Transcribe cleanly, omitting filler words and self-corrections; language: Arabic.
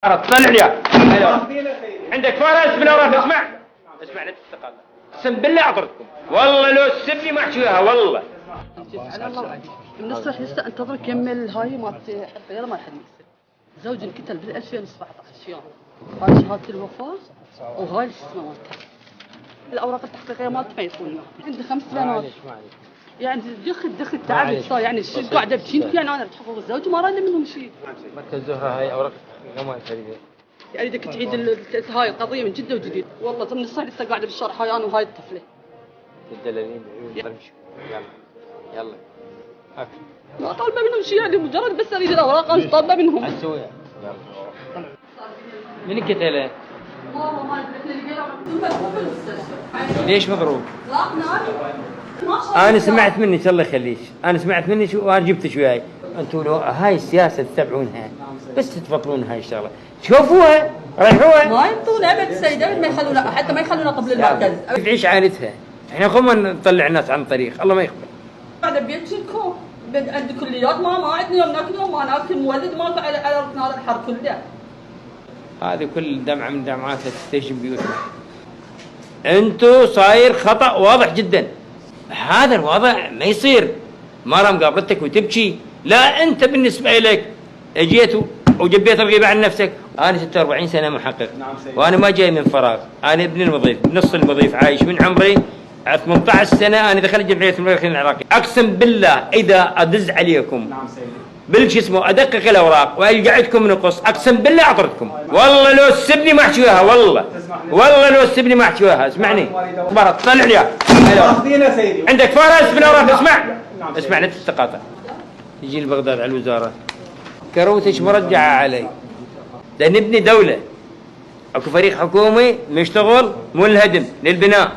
طلع لي عندك فرس بالاوراق. اسمع لا تستقل، اقسم بالله اعطرتكم والله لو تسبني ما احشوها والله. على الله من الصبح لسه انتظرك يمل هاي ما غير ما حد يكسب. زوجي انقتل بال 2017 يوم. هاي شهاده الوفاه وهاي الاسماء مالته. الاوراق التحقيقيه مالته ما يكون عندي 5 بنات. يعني دخل تعبت صار يعني شو قاعده ابكي يعني انا بتحفظ الزوج وما راني منهم شيء. مركز زهره هاي اوراق ما تريد. يعني بدك تعيد هاي القضيه من جد وجديد. والله من الصبح لسه قاعده بالشارع هاي انا وهاي الطفله. الدلالين يلا يلا اكل. ما طالبه منهم شيء يعني مجرد بس اريد الاوراق انا طالبه منهم. اسويها من قتله؟ والله ما ادري ليش مضروب؟ لا انا سمعت منك الله يخليك، انا سمعت منك وانا جبتك وياي. انتم لو هاي السياسه تتبعونها بس تبطلون هاي الشغله، شوفوها ريحوها. ما ينطون ابد سيد ابد ما يخلونا حتى ما يخلونا قبل المركز. تعيش عائلتها، احنا خو ما نطلع الناس عن الطريق، الله ما يقبل. قاعده بيتكم عندي كليات ما عندنا يوم ناكل يوم ما ناكل مولد ماكو على ركن هذا الحر كله. هذه كل دمعه من دمعاتها تستهجن بيوتنا. انتو صاير خطا واضح جدا، هذا الوضع ما يصير. مرة مقابلتك وتبكي، لا انت بالنسبه لك اجيت وجبيت الغيبه عن نفسك. انا 46 سنه محقق وانا ما جاي من فراغ، انا ابن المضيف نص المضيف عايش من عمري 18 سنه. انا دخلت جمعيه المؤرخين العراقي. اقسم بالله اذا ادز عليكم بالش اسمه ادقق الاوراق والقى عندكم نقص اقسم بالله اعطرتكم والله لو تسبني ما احشوها والله لو تسبني ما احشوها. اسمعني مرة طلع لي عندك فرس بالاوراق. اسمع لا تستقاطع. يجي لبغداد على الوزاره كروتش مرجعه علي. ده نبني دوله، اكو فريق حكومي مشتغل ملهدم للبناء.